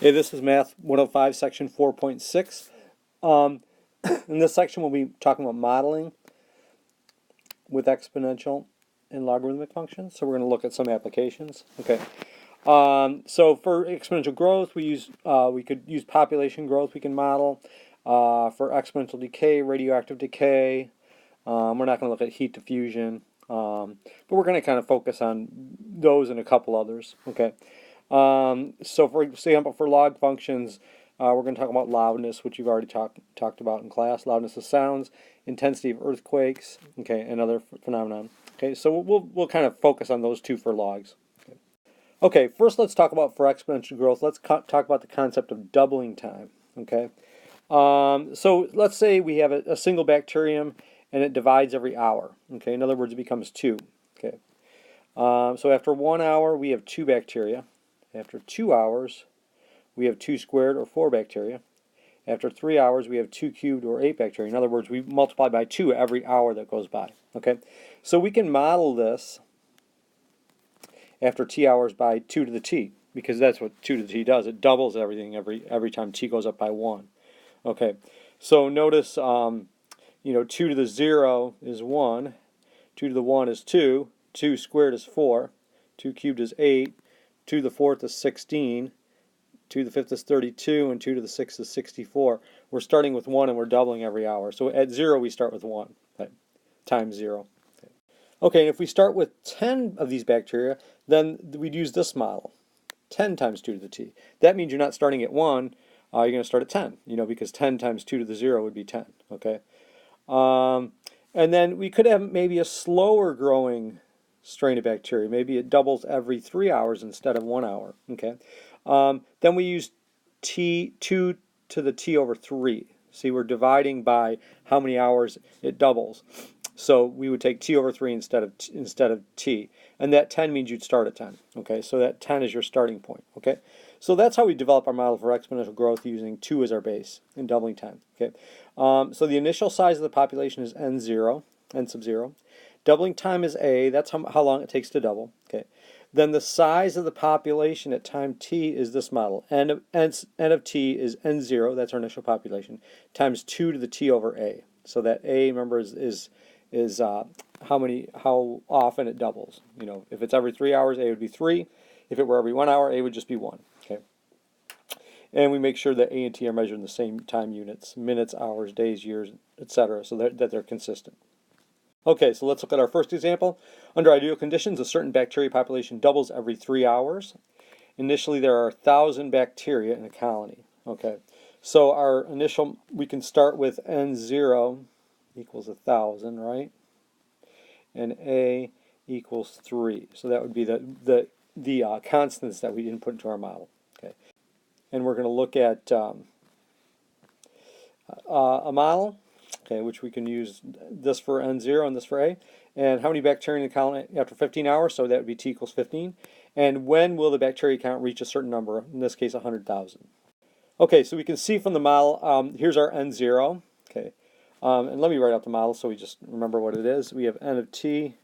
Hey, this is Math 105, section 4.6. In this section, we'll be talking about modeling with exponential and logarithmic functions. So we're going to look at some applications. Okay. So for exponential growth, we could use population growth. We can model for exponential decay, radioactive decay. We're not going to look at heat diffusion, but we're going to kind of focus on those and a couple others. Okay. So for example, for log functions, we're going to talk about loudness, which you've already talked about in class. Loudness of sounds, intensity of earthquakes, okay, and other phenomenon. Okay, so we'll kind of focus on those two for logs. Okay, first let's talk about for exponential growth. Let's talk about the concept of doubling time. Okay, so let's say we have a single bacterium and it divides every hour. Okay, in other words, it becomes 2. Okay, so after 1 hour we have 2 bacteria. After 2 hours, we have 2 squared, or 4 bacteria. After 3 hours, we have 2 cubed, or 8 bacteria. In other words, we multiply by 2 every hour that goes by. Okay, so we can model this after t hours by 2 to the t, because that's what 2 to the t does. It doubles everything every time t goes up by 1. Okay, so notice, 2 to the 0 is 1, 2 to the 1 is 2, 2 squared is 4, 2 cubed is 8, 2 to the 4th is 16, 2 to the 5th is 32, and 2 to the 6th is 64. We're starting with 1 and we're doubling every hour. So at 0 we start with 1, okay, times 0. Okay, and if we start with 10 of these bacteria, then we'd use this model, 10 times 2 to the t. That means you're not starting at 1, you're going to start at 10, because 10 times 2 to the 0 would be 10, okay? And then we could have maybe a slower growing strain of bacteria. Maybe it doubles every 3 hours instead of 1 hour. Okay. Then we use 2 to the t over 3. See, we're dividing by how many hours it doubles. So we would take t over 3 instead of t. And that 10 means you'd start at 10. Okay, so that 10 is your starting point. Okay, so that's how we develop our model for exponential growth, using 2 as our base and doubling time. Okay, so the initial size of the population is n sub 0. Doubling time is a, that's how long it takes to double. Okay, then the size of the population at time t is this model. N of t is n0, that's our initial population, times 2 to the t over a. So that a, remember, is how often it doubles. If it's every 3 hours, a would be 3. If it were every 1 hour, a would just be 1. Okay, and we make sure that a and t are measured in the same time units: minutes, hours, days, years, etc., so that they're consistent. Okay, so let's look at our first example. Under ideal conditions, a certain bacteria population doubles every 3 hours. Initially, there are 1,000 bacteria in a colony. Okay, so our initial, we can start with n0 equals 1,000, right? And a equals 3. So that would be the constants that we input into our model. Okay, and we're going to look at a model. Okay, which we can use this for n0 and this for a. And how many bacteria in the colony after 15 hours? So that would be t equals 15. And when will the bacteria count reach a certain number? In this case, 100,000. Okay, so we can see from the model, here's our n0. Okay, and let me write out the model so we just remember what it is. We have n of t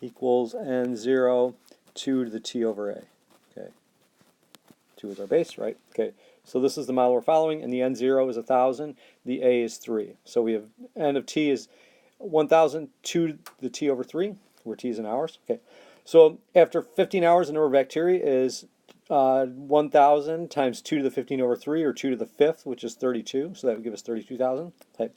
equals n0, 2 to the t over a. Okay, 2 is our base, right? Okay, so this is the model we're following, and the n0 is 1,000, the a is 3. So we have n of t is 1,000, 2 to the t over 3, where t is in hours. Okay, so after 15 hours, the number of bacteria is 1,000 times 2 to the 15 over 3, or 2 to the 5th, which is 32, so that would give us 32,000. Okay.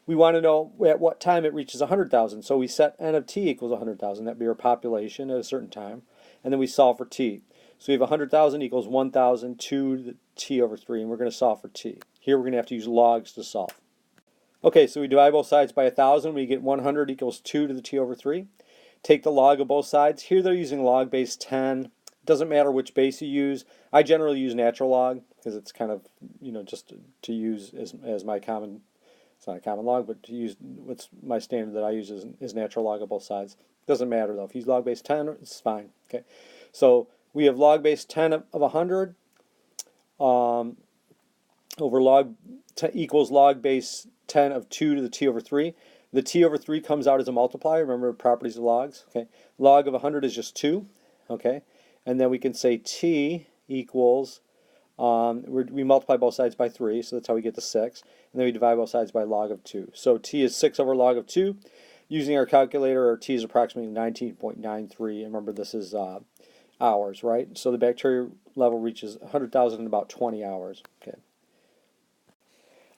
We want to know at what time it reaches 100,000, so we set n of t equals 100,000. That would be our population at a certain time, and then we solve for t. So we have 100,000 equals 1,000, 2 to the t over 3, and we're going to solve for t. Here we're going to have to use logs to solve. Okay, so we divide both sides by 1,000. We get 100 equals 2 to the t over 3. Take the log of both sides. Here they're using log base 10. It doesn't matter which base you use. I generally use natural log because it's kind of, just to use as my common, it's not a common log, but to use what's my standard that I use is natural log of both sides. Doesn't matter though. If you use log base 10, it's fine. Okay, so we have log base 10 of 100 over log equals log base 10 of 2 to the t over 3. The t over 3 comes out as a multiplier. Remember the properties of logs. Okay, log of 100 is just 2. Okay, And then we can say t equals, we multiply both sides by 3, so that's how we get to 6. And then we divide both sides by log of 2. So t is 6 over log of 2. Using our calculator, our t is approximately 19.93. And remember, this is hours, right? So the bacteria level reaches 100,000 in about 20 hours. Okay.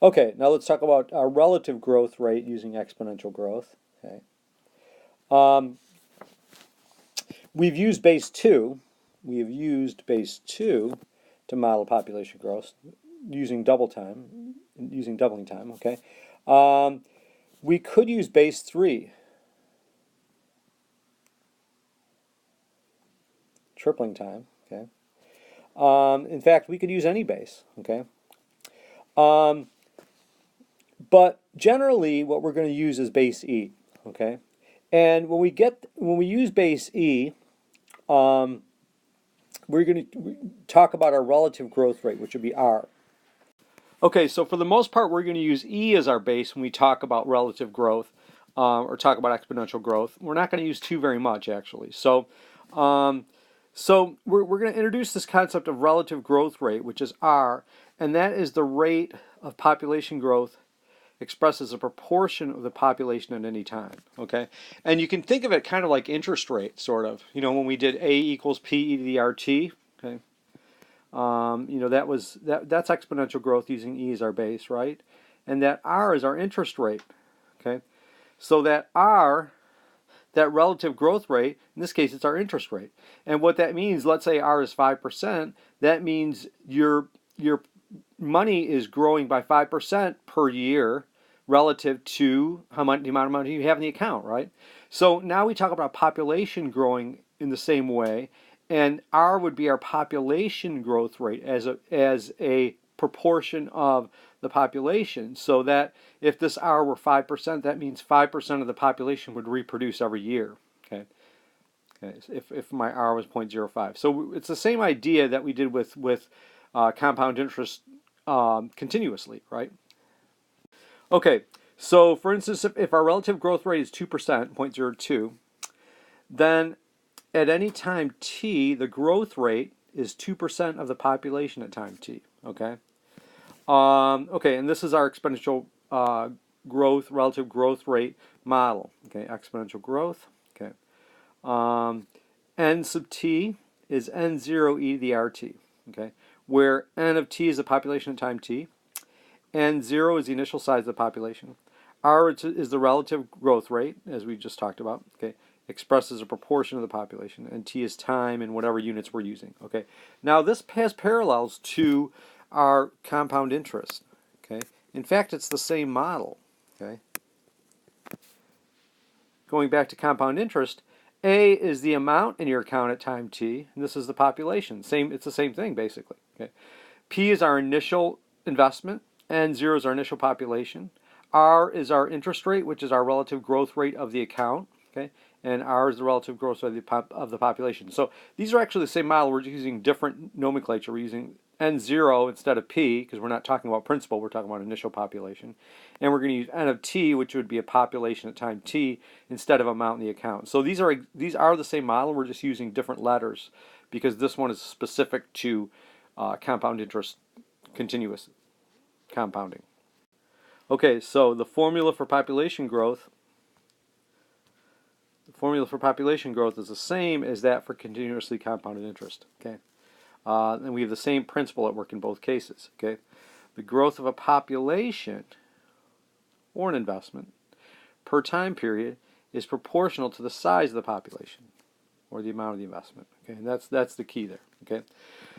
Okay, now let's talk about our relative growth rate using exponential growth. Okay. We've used base 2. We have used base 2 to model population growth using doubling time. Okay. We could use base 3, tripling time. Okay. In fact, we could use any base. Okay. But generally, what we're going to use is base E. Okay. And when we use base E, we're going to talk about our relative growth rate, which would be R. Okay, so for the most part, we're going to use E as our base when we talk about relative growth or talk about exponential growth. We're not going to use 2 very much, actually. So, we're going to introduce this concept of relative growth rate, which is R, and that is the rate of population growth expressed as a proportion of the population at any time. Okay, and you can think of it kind of like interest rate, sort of. You know, when we did A equals P e to the RT. Okay, you know, that's exponential growth using E as our base, right? And that R is our interest rate. Okay, so that R, that relative growth rate, in this case, it's our interest rate. And what that means, let's say R is 5%. That means your money is growing by 5% per year relative to the amount of money you have in the account, right? So now we talk about population growing in the same way, and R would be our population growth rate as a proportion of the population. So that if this R were 5%, that means 5% of the population would reproduce every year. Okay. Okay. If my R was 0.05. So it's the same idea that we did with compound interest continuously, right? Okay, so for instance, if our relative growth rate is 2%, 0.02, then at any time t, the growth rate is 2% of the population at time t. Okay. Okay, and this is our exponential growth, relative growth rate model. Okay, exponential growth. Okay. N sub t is n0 e to the rt. Okay, where n of t is the population at time t, n0 is the initial size of the population, r is the relative growth rate, as we just talked about. Okay, expressed as a proportion of the population, and t is time in whatever units we're using. Okay, now this has parallels to our compound interest. Okay, in fact, it's the same model. Okay, going back to compound interest, A is the amount in your account at time t, and this is the population. It's the same thing basically. Okay, P is our initial investment, N0 is our initial population, R is our interest rate, which is our relative growth rate of the account. Okay, and R is the relative growth rate of the population. So these are actually the same model. We're just using different nomenclature. We're using N0 instead of P because we're not talking about principal. We're talking about initial population. And we're going to use N of T, which would be a population at time T, instead of amount in the account. So these are the same model. We're just using different letters because this one is specific to compound interest continuous compounding. Okay, so the formula for population growth is the same as that for continuously compounded interest. Okay, and we have the same principle at work in both cases. Okay, the growth of a population or an investment per time period is proportional to the size of the population or the amount of the investment. Okay, and that's the key there. Okay,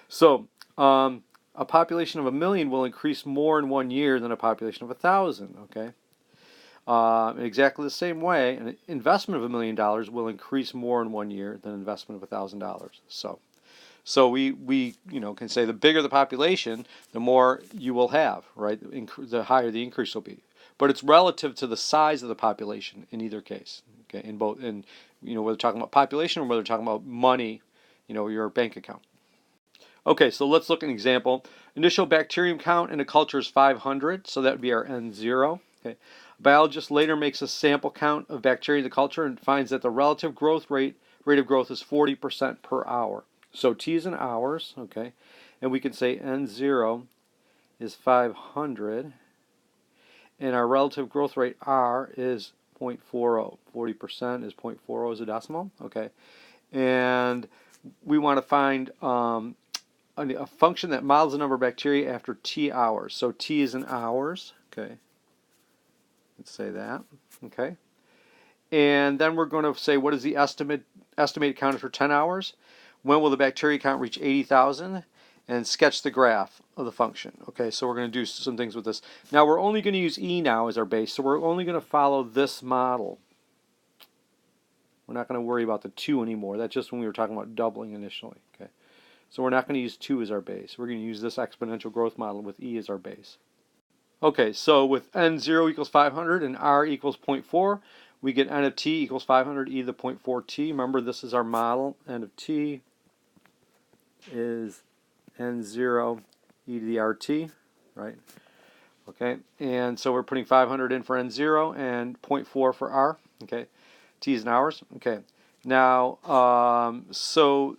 so a population of 1 million will increase more in 1 year than a population of 1,000. Okay. In exactly the same way, an investment of $1 million will increase more in 1 year than an investment of $1,000. So we can say the bigger the population, the more you will have, right? The higher the increase will be. But it's relative to the size of the population in either case. Okay, in both, whether we're talking about population or whether we're talking about money, your bank account. Okay, so let's look at an example. Initial bacterium count in a culture is 500, so that would be our N0. Okay. A biologist later makes a sample count of bacteria in the culture and finds that the relative growth rate of growth is 40% per hour. So t is in hours, okay, and we can say n0 is 500, and our relative growth rate r is 0.40. 40% is 0.40 as a decimal, okay, and we want to find a function that models the number of bacteria after t hours. So t is in hours, okay, let's say that, okay, and then we're going to say what is the estimated count after 10 hours? When will the bacteria count reach 80,000? And sketch the graph of the function. Okay, so we're going to do some things with this. Now we're only going to use E now as our base, so we're only going to follow this model. We're not going to worry about the 2 anymore. That's just when we were talking about doubling initially. Okay, so we're not going to use 2 as our base. We're going to use this exponential growth model with E as our base. Okay, so with n0 equals 500 and r equals 0.4, we get n of t equals 500 e to the 0.4t. Remember, this is our model. N of t is n0 e to the rt, right? Okay, and so we're putting 500 in for n0 and 0.4 for r. Okay, t is in hours. Okay, now so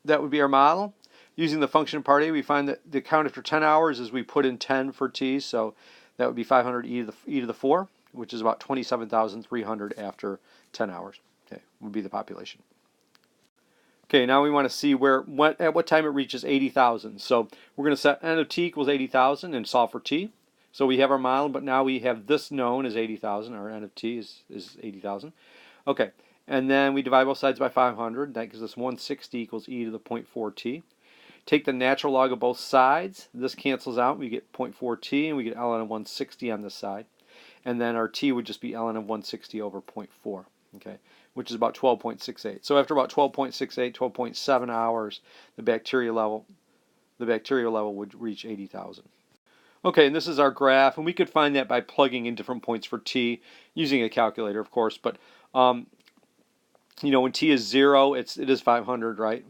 that would be our model. Using the function part A, we find that the count after 10 hours is we put in 10 for t, so that would be 500 e to the 4, which is about 27,300 after 10 hours. Okay, would be the population. Okay, now we want to see at what time it reaches 80,000. So we're going to set n of t equals 80,000 and solve for t. So we have our model, but now we have this known as 80,000. Our n of t is 80,000. Okay, and then we divide both sides by 500. That gives us 160 equals e to the 0.4t. Take the natural log of both sides. This cancels out. We get 0.4t, and we get ln of 160 on this side. And then our t would just be ln of 160 over 0.4. Okay, which is about 12.68. So after about 12.68, 12.7 hours, the bacterial level would reach 80,000. Okay, and this is our graph, and we could find that by plugging in different points for t using a calculator, of course. But you know, when t is 0, it is 500, right?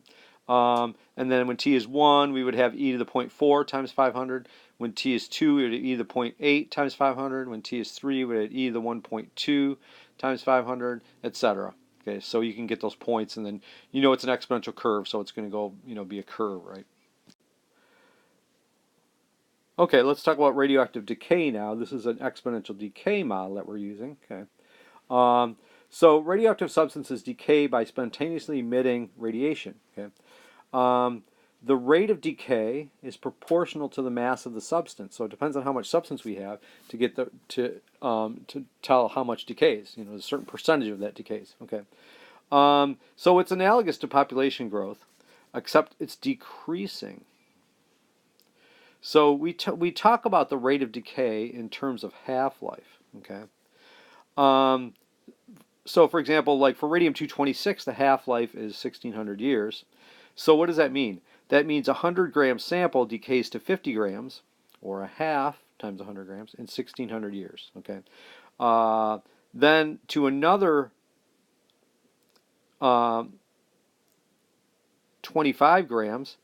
And then when t is 1, we would have e to the 0.4 times 500. When t is 2, we would have e to the 0.8 times 500. When t is 3, we would have e to the 1.2 times 500, etc. Okay, so you can get those points, and then you know it's an exponential curve, so it's going to go, you know, be a curve, right? Okay, let's talk about radioactive decay now. This is an exponential decay model that we're using. Okay, so radioactive substances decay by spontaneously emitting radiation. Okay, the rate of decay is proportional to the mass of the substance. So it depends on how much substance we have to get to tell how much decays. You know, a certain percentage of that decays. Okay, so it's analogous to population growth, except it's decreasing. So we talk about the rate of decay in terms of half-life. Okay, so for example, like for radium-226, the half-life is 1,600 years. So what does that mean? That means a 100-gram sample decays to 50 grams, or a half times 100 grams, in 1,600 years. Okay. Then to another 25 grams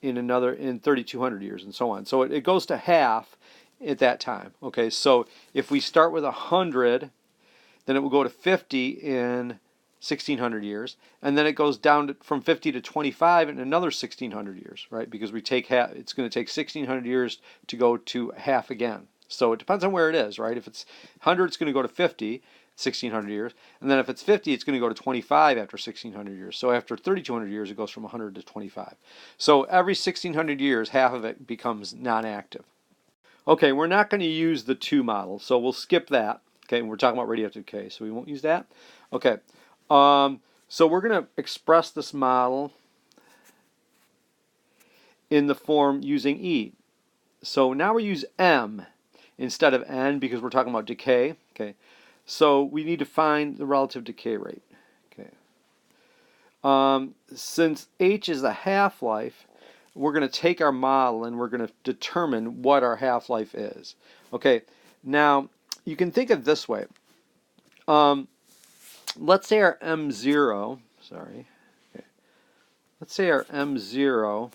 in 3,200 years, and so on. So it goes to half at that time. Okay. So if we start with 100, then it will go to 50 in 1,600 years, and then it goes down from 50 to 25 in another 1,600 years, right? Because we take half, it's going to take 1,600 years to go to half again. So it depends on where it is, right? If it's 100, it's going to go to 50, 1,600 years, and then if it's 50, it's going to go to 25 after 1,600 years. So after 3,200 years, it goes from 100 to 25. So every 1,600 years, half of it becomes non-active. Okay, we're not going to use the 2 model, so we'll skip that. Okay, we're talking about radioactive decay, so we won't use that. Okay. So we're going to express this model in the form using E. So now we use M instead of N because we're talking about decay. Okay, so we need to find the relative decay rate. Okay, since H is the half-life, we're going to take our model and we're going to determine what our half-life is. Okay, now you can think of it this way. Let's say our M0, let's say our M0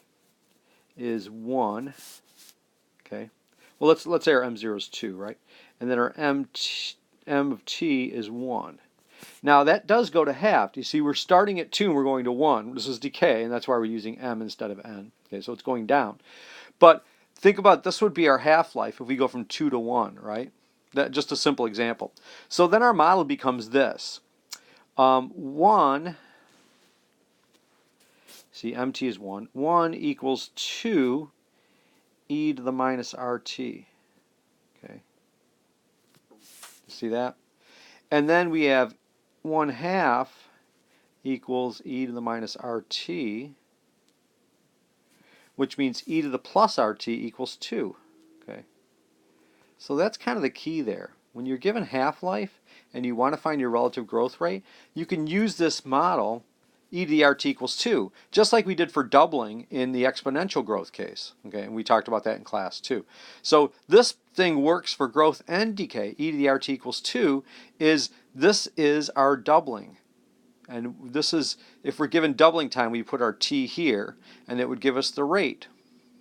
is 1, okay. Well, let's say our M0 is 2, right? And then our M of t is 1. Now that does go to half. You see, we're starting at 2 and we're going to 1. This is decay, and that's why we're using m instead of n. Okay, so it's going down. But think about this would be our half-life if we go from 2 to 1, right? That, just a simple example. So then our model becomes this. 1, see, mt is 1. 1 equals 2 e to the minus rt. Okay. See that? And then we have 1/2 equals e to the minus rt, which means e to the plus rt equals 2. Okay. So that's kind of the key there. When you're given half-life and you want to find your relative growth rate, you can use this model, e to the rt equals 2, just like we did for doubling in the exponential growth case. Okay, and we talked about that in class too. So this thing works for growth and decay. E to the rt equals 2 this is our doubling. And this is, if we're given doubling time, we put our t here, and it would give us the rate.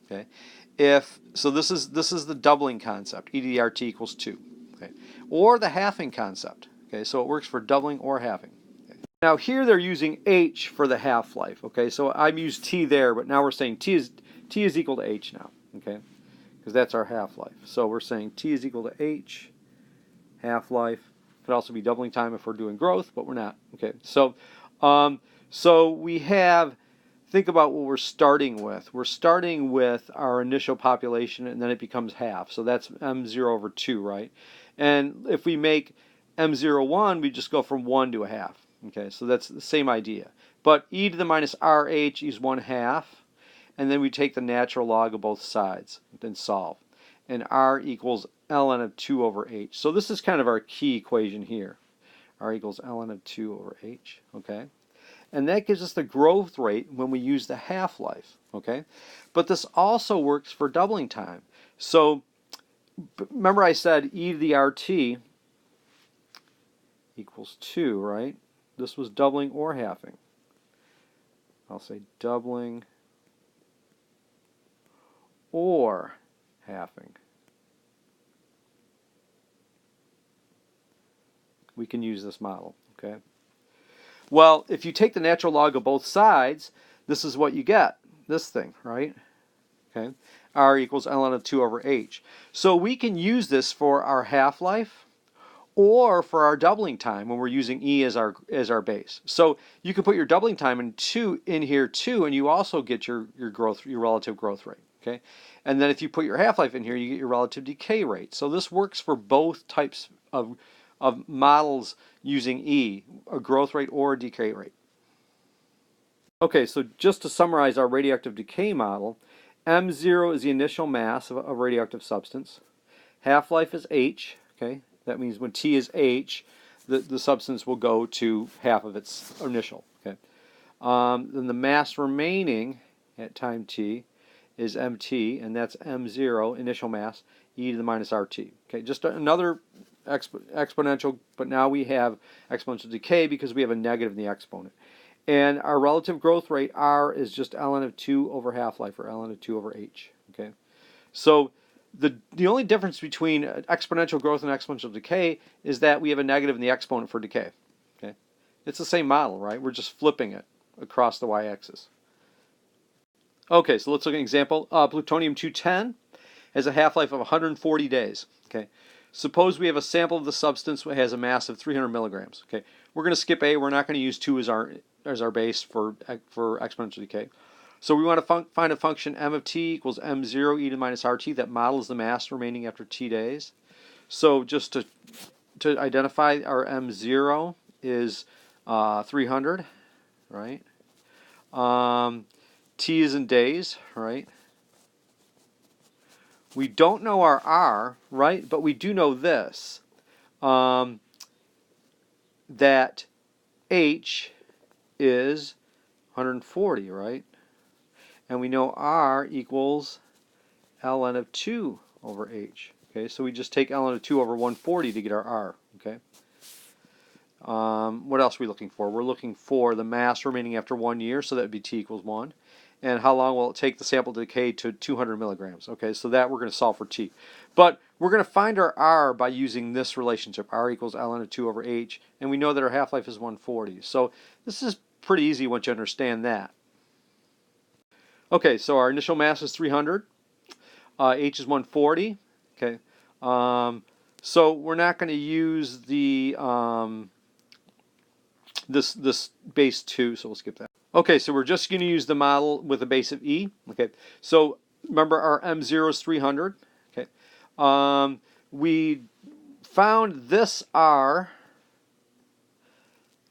Okay, so this is the doubling concept. E to the rt equals 2. Okay, or the halving concept. Okay, so it works for doubling or halving. Okay. Now here they're using h for the half-life. Okay, so I've used t there, but now we're saying t is equal to h now. Okay, because that's our half-life. So we're saying t is equal to h, half-life. Could also be doubling time if we're doing growth, but we're not. Okay, so we have, think about what we're starting with. We're starting with our initial population, and then it becomes half. So that's m0 over 2, right? And if we make m0 1, we just go from 1 to a half. Okay, so that's the same idea. But e to the minus rh is 1/2, and then we take the natural log of both sides and solve. And r equals ln of 2 over h. So this is kind of our key equation here. R equals ln of 2 over h. Okay, and that gives us the growth rate when we use the half-life. Okay, but this also works for doubling time. So remember I said e to the rt equals 2, right? This was doubling or halving. I'll say doubling or halving. We can use this model. Okay. Well, if you take the natural log of both sides, this is what you get. This thing, right? Okay. R equals ln of 2 over h. So we can use this for our half-life or for our doubling time when we're using e as our base. So you can put your doubling time in here too, and you also get your relative growth rate. Okay. And then if you put your half-life in here, you get your relative decay rate. So this works for both types of models using E, a growth rate or a decay rate. Okay, so just to summarize our radioactive decay model, M0 is the initial mass of a radioactive substance. Half-life is H, okay? That means when T is H, the substance will go to half of its initial, okay? Then the mass remaining at time T is MT, and that's M0, initial mass, e to the minus RT. Okay, just another exponential, but now we have exponential decay because we have a negative in the exponent. And our relative growth rate, R, is just ln of 2 over half-life, or ln of 2 over h. Okay, so the only difference between exponential growth and exponential decay is that we have a negative in the exponent for decay. Okay, it's the same model, right? We're just flipping it across the y-axis. Okay, so let's look at an example. Plutonium-210 has a half-life of 140 days. Okay, suppose we have a sample of the substance that has a mass of 300 milligrams. Okay, we're going to skip A. We're not going to use 2 as our base for exponential decay. So we want to find a function m of t equals m0 e to the minus rt that models the mass remaining after t days. So just to identify, our m0 is 300, right? T is in days, right? We don't know our R, right? But we do know this, that H is 140, right? And we know R equals ln of 2 over H. Okay, so we just take ln of 2 over 140 to get our R. Okay. What else are we looking for? We're looking for the mass remaining after 1 year, so that would be T equals 1. and how long will it take the sample to decay to 200 milligrams. Okay, so that we're going to solve for T. But we're going to find our R by using this relationship, R equals ln of 2 over H, and we know that our half-life is 140. So this is pretty easy once you understand that. Okay, so our initial mass is 300. H is 140. Okay, so we're not going to use the this base 2, so we'll skip that. Okay, so we're just going to use the model with a base of E. Okay, so remember our M0 is 300. Okay, we found this R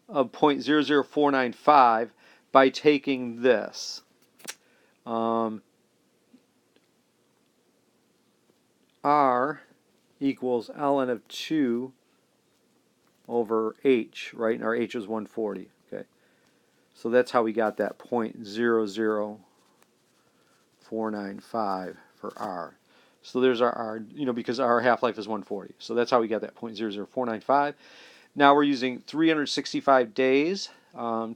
of 0.00495 by taking this. R equals ln of 2 over H, right? And our H is 140. Okay, so that's how we got that 0.00495 for R. So there's our R, because our half-life is 140. So that's how we got that 0.00495. Now we're using 365 days.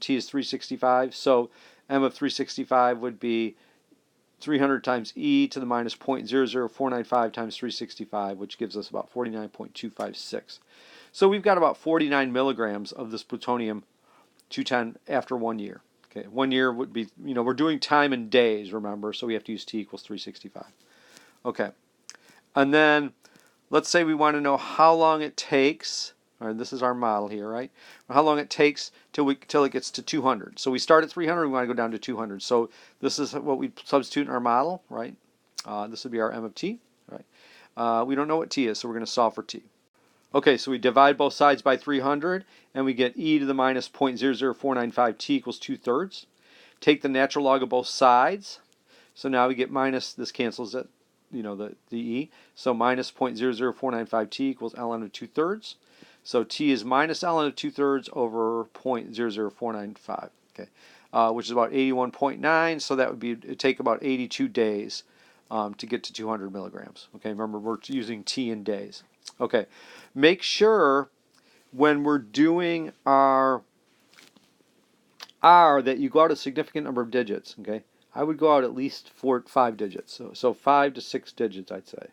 T is 365. So M of 365 would be 300 times e to the minus 0.00495 times 365, which gives us about 49.256. So we've got about 49 milligrams of this plutonium-210 after 1 year. Okay, 1 year would be, we're doing time in days, remember, so we have to use T equals 365. Okay, and then let's say we want to know how long it takes. All right, this is our model here, right? How long it takes till it gets to 200. So we start at 300, we want to go down to 200. So this is what we substitute in our model, right? This would be our M of T, right? We don't know what T is, so we're going to solve for T. Okay, so we divide both sides by 300, and we get e to the minus 0.00495 T equals 2/3. Take the natural log of both sides. So now we get minus, this cancels it, the e. So minus 0.00495 T equals ln of 2/3. So T is minus ln of 2/3 over 0.00495, okay, which is about 81.9. So that would be, it'd take about 82 days to get to 200 milligrams. Okay, remember we're using T in days. Okay, make sure when we're doing our R that you go out a significant number of digits. Okay, I would go out at least 5 digits. So 5 to 6 digits, I'd say,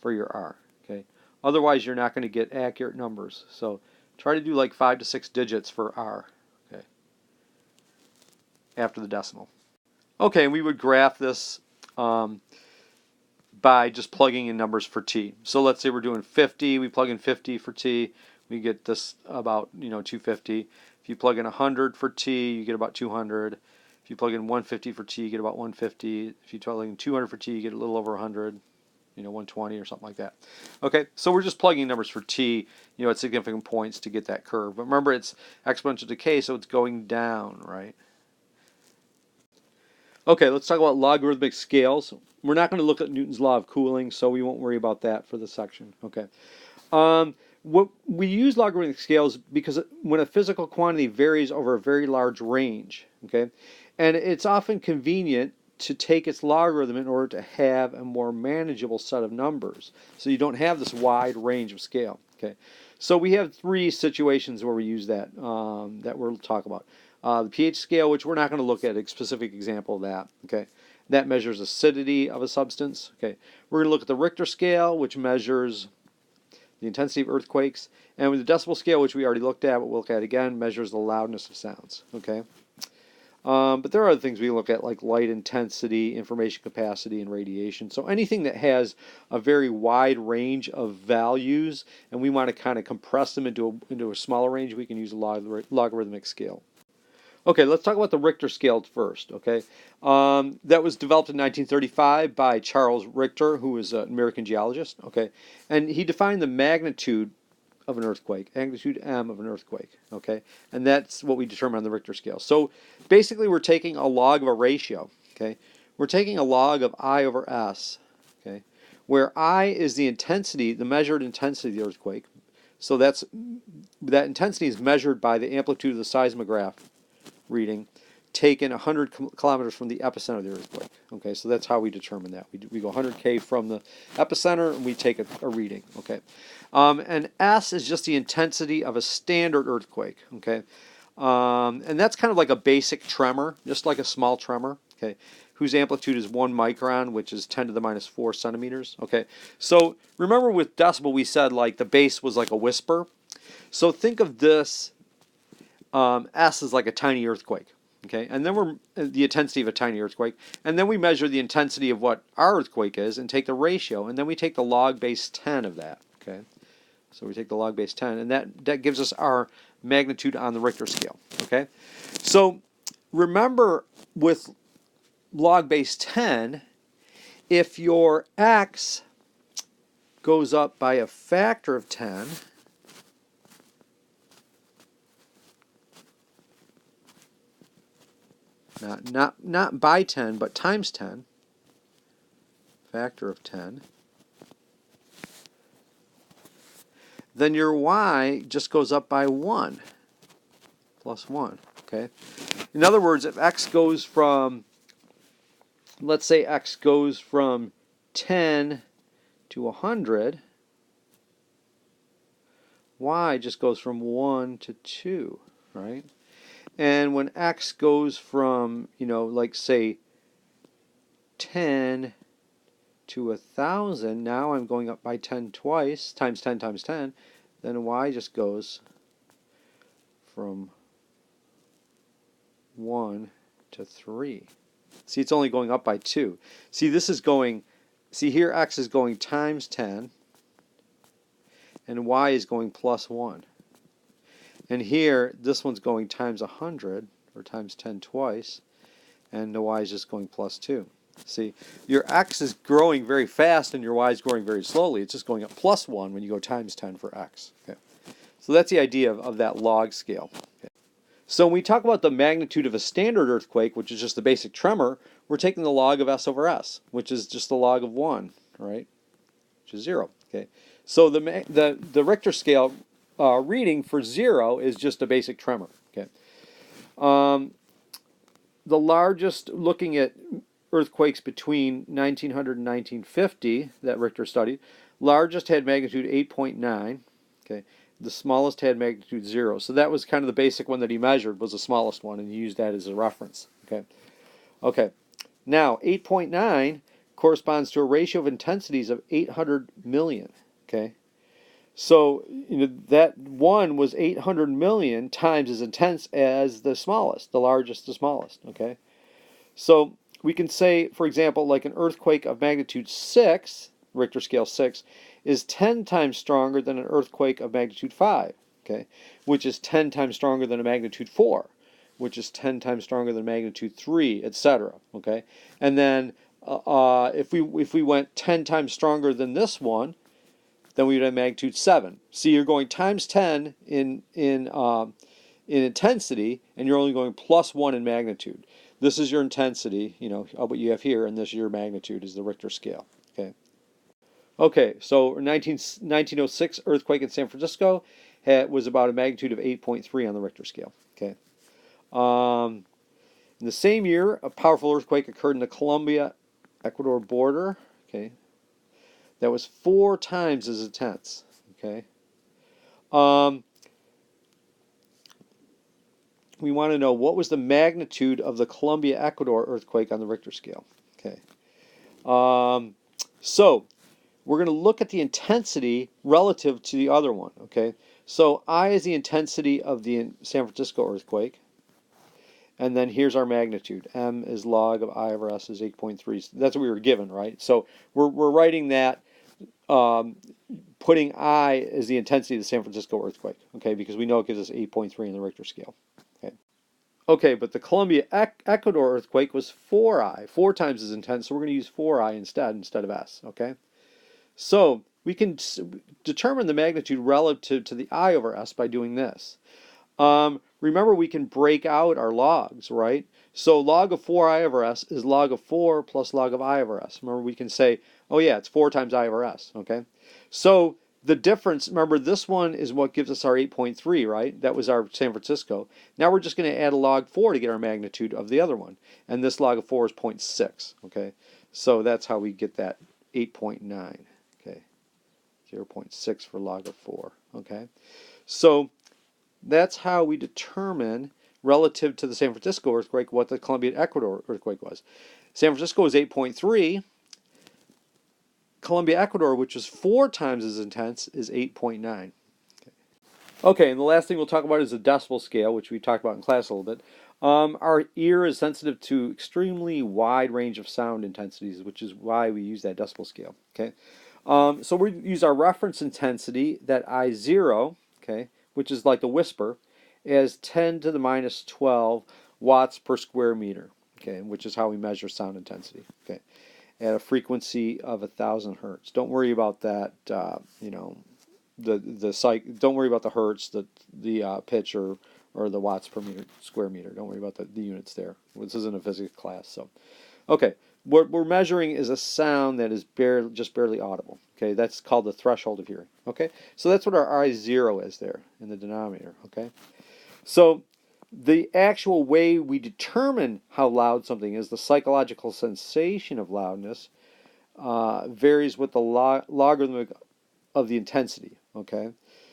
for your R. Okay. Otherwise, you're not going to get accurate numbers. So try to do like 5 to 6 digits for R, okay, after the decimal. Okay, and we would graph this by just plugging in numbers for T. So let's say we're doing 50. We plug in 50 for T. We get this about 250. If you plug in 100 for T, you get about 200. If you plug in 150 for T, you get about 150. If you plug in 200 for T, you get a little over 100. 120 or something like that. Okay, so we're just plugging numbers for T, at significant points to get that curve. But remember, it's exponential decay, so it's going down, right? Okay, let's talk about logarithmic scales. We're not going to look at Newton's law of cooling, so we won't worry about that for this section. Okay. What we use logarithmic scales because when a physical quantity varies over a very large range, okay, and it's often convenient to take its logarithm in order to have a more manageable set of numbers. So you don't have this wide range of scale. Okay, so we have 3 situations where we use that that we'll talk about. The pH scale, which we're not going to look at a specific example of that. Okay, that measures acidity of a substance. Okay, we're going to look at the Richter scale, which measures the intensity of earthquakes, and with the decibel scale, which we already looked at, but we'll look at again, measures the loudness of sounds. Okay. But there are other things we look at, like light intensity, information capacity, and radiation. So anything that has a very wide range of values, and we want to kind of compress them into a smaller range, we can use a logarithmic scale. Okay, let's talk about the Richter scale first. Okay, that was developed in 1935 by Charles Richter, who was an American geologist. Okay, and he defined the magnitude of an earthquake, magnitude M of an earthquake, okay? And that's what we determine on the Richter scale. So basically we're taking a log of a ratio, okay? We're taking a log of I over S, okay? Where I is the intensity, the measured intensity of the earthquake. So that intensity is measured by the amplitude of the seismograph reading taken 100 kilometers from the epicenter of the earthquake. Okay, so that's how we determine that. We go 100K from the epicenter and we take a reading. Okay, and S is just the intensity of a standard earthquake. Okay, and that's kind of like a basic tremor, just like a small tremor. okay, whose amplitude is 1 micron, which is 10 to the minus 4 centimeters. Okay, so remember with decibel we said like the base was like a whisper. So think of this S is like a tiny earthquake. Okay, and then we're the intensity of a tiny earthquake, and then we measure the intensity of what our earthquake is and take the ratio, and then we take the log base 10 of that. Okay, so we take the log base 10, and that gives us our magnitude on the Richter scale. Okay, so remember with log base 10, if your x goes up by a factor of 10, not by 10, but times 10, factor of 10, then your y just goes up by 1, plus 1, okay? In other words, if x goes from, let's say x goes from 10 to 100, y just goes from 1 to 2, right? And when x goes from, like say 10 to 1,000, now I'm going up by 10 twice, times 10 times 10, then y just goes from 1 to 3. See, it's only going up by 2. See, this is going, see here x is going times 10, and y is going plus 1. And here, this one's going times 100, or times 10 twice, and the y is just going plus 2. See, your x is growing very fast and your y is growing very slowly. It's just going up plus 1 when you go times 10 for x. Okay. So that's the idea of that log scale. Okay. So when we talk about the magnitude of a standard earthquake, which is just the basic tremor, we're taking the log of s over s, which is just the log of 1, right? Which is 0. Okay. So the Richter scale reading for 0 is just a basic tremor. Okay. The largest, looking at earthquakes between 1900 and 1950 that Richter studied, largest had magnitude 8.9. Okay. The smallest had magnitude 0. So that was kind of the basic one that he measured, was the smallest one, and he used that as a reference. Okay. Okay. Now 8.9 corresponds to a ratio of intensities of 800 million. Okay. So that one was 800 million times as intense as the smallest, the largest, the smallest. Okay, so we can say, for example, like an earthquake of magnitude 6, Richter scale 6, is 10 times stronger than an earthquake of magnitude 5. Okay, which is 10 times stronger than a magnitude 4, which is 10 times stronger than magnitude 3, etc. Okay, and then if we went 10 times stronger than this one, then we would have magnitude 7. See, you're going times 10 in intensity, and you're only going plus 1 in magnitude. This is your intensity, of what you have here, and this is your magnitude, is the Richter scale. Okay. Okay, so 1906 earthquake in San Francisco was about a magnitude of 8.3 on the Richter scale. Okay. In the same year, a powerful earthquake occurred in the Colombia-Ecuador border. Okay. That was 4 times as intense. Okay. We want to know what was the magnitude of the Colombia-Ecuador earthquake on the Richter scale. Okay. So we're going to look at the intensity relative to the other one. Okay. So I is the intensity of the San Francisco earthquake. And then here's our magnitude. M is log of I over S is 8.3. That's what we were given, right? So we're writing that. Putting I as the intensity of the San Francisco earthquake, okay, because we know it gives us 8.3 in the Richter scale. Okay, okay, but the Colombia-Ecuador earthquake was 4I, 4 times as intense, so we're going to use 4I instead of S, okay? So we can determine the magnitude relative to the I over S by doing this. Remember, we can break out our logs, right? So log of 4I over S is log of 4 plus log of I over S. Remember, we can say, oh yeah, it's 4 times I over S, okay? So the difference, remember, this one is what gives us our 8.3, right? That was our San Francisco. Now we're just going to add a log 4 to get our magnitude of the other one. And this log of 4 is 0.6, okay? So that's how we get that 8.9, okay? 0.6 for log of 4, okay? So that's how we determine relative to the San Francisco earthquake what the Colombia, Ecuador earthquake was. San Francisco was 8.3. Colombia, Ecuador, which is 4 times as intense, is 8.9. Okay, and the last thing we'll talk about is the decibel scale, which we talked about in class a little bit. Our ear is sensitive to extremely wide range of sound intensities, which is why we use that decibel scale. Okay, so we use our reference intensity, that I0, okay, which is like a whisper, as 10 to the minus 12 watts per square meter, okay, which is how we measure sound intensity, okay, at a frequency of 1,000 hertz. Don't worry about that, you know, don't worry about the hertz, the pitch, or the watts per meter square meter. Don't worry about the units there. This isn't a physics class, so okay. What we're measuring is a sound that is just barely audible. Okay, that's called the threshold of hearing. Okay, so that's what our I0 is there in the denominator. Okay, so the actual way we determine how loud something is, the psychological sensation of loudness, varies with the logarithmic of the intensity. Okay,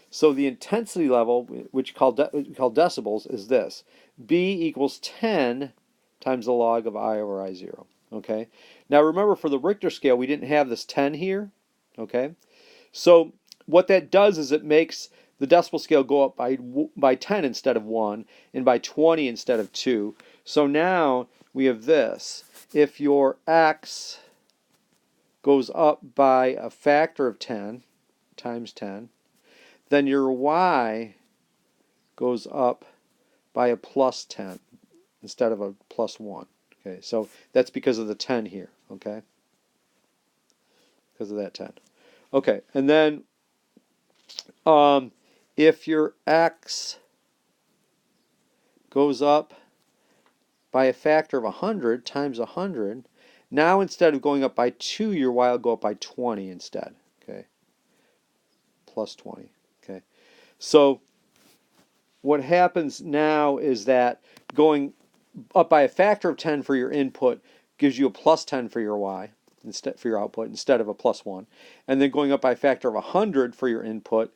so the intensity level, which we call decibels, is this: B equals 10 times the log of I over I0. Okay, now remember, for the Richter scale we didn't have this 10 here. Okay, so what that does is it makes the decibel scale go up by 10 instead of 1, and by 20 instead of 2. So now we have this: if your X goes up by a factor of 10 times 10, then your Y goes up by a plus 10 instead of a plus 1. Okay, so that's because of the 10 here, okay? Because of that 10. Okay, and then if your X goes up by a factor of 100 times 100, now instead of going up by 2, your Y will go up by 20 instead, okay? Plus 20, okay? So what happens now is that going up by a factor of 10 for your input gives you a plus 10 for your Y, for your output, instead of a plus 1. And then going up by a factor of 100 for your input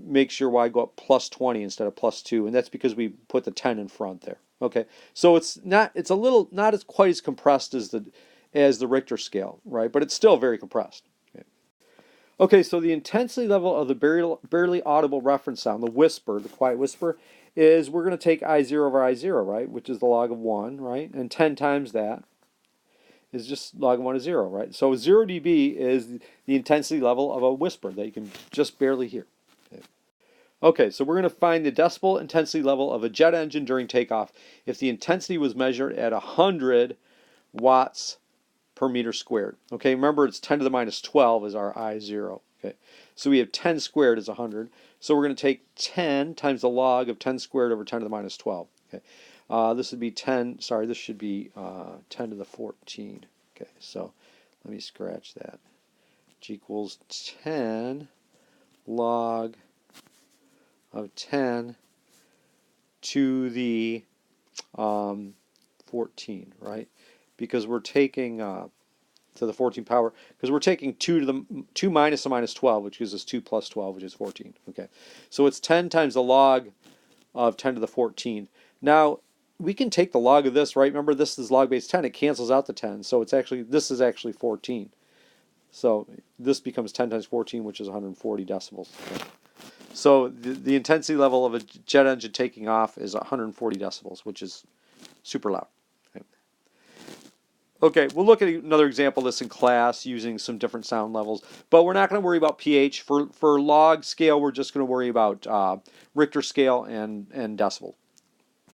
makes your Y go up plus 20 instead of plus 2, and that's because we put the 10 in front there. Okay, so it's a little not as quite as compressed as the Richter scale, right? But it's still very compressed. Okay, so the intensity level of the barely audible reference sound, the whisper, the quiet whisper, is we're going to take I0 over I0, right, which is the log of 1, right, and 10 times that is just log of 1 is 0, right? So 0 dB is the intensity level of a whisper that you can just barely hear. Okay, so we're going to find the decibel intensity level of a jet engine during takeoff if the intensity was measured at 100 watts per meter squared. Okay, remember it's 10 to the minus 12 is our I0. Okay, so we have 10 squared is 100. So we're going to take 10 times the log of 10 squared over 10 to the minus 12. Okay, this would be 10, sorry, this should be 10 to the 14. Okay, so let me scratch that. Which equals 10 log of 10 to the 14, right? Because we're taking to the 14 power, because we're taking 2 minus the minus 12, which gives us 2 plus 12, which is 14. Okay, so it's 10 times the log of 10 to the 14. Now we can take the log of this, right? Remember, this is log base 10. It cancels out the 10, so it's actually, this is actually 14. So this becomes 10 times 14, which is 140 decibels. Okay. So the intensity level of a jet engine taking off is 140 decibels, which is super loud. Okay, we'll look at another example of this in class using some different sound levels, but we're not going to worry about pH. For log scale, we're just going to worry about Richter scale and decibel.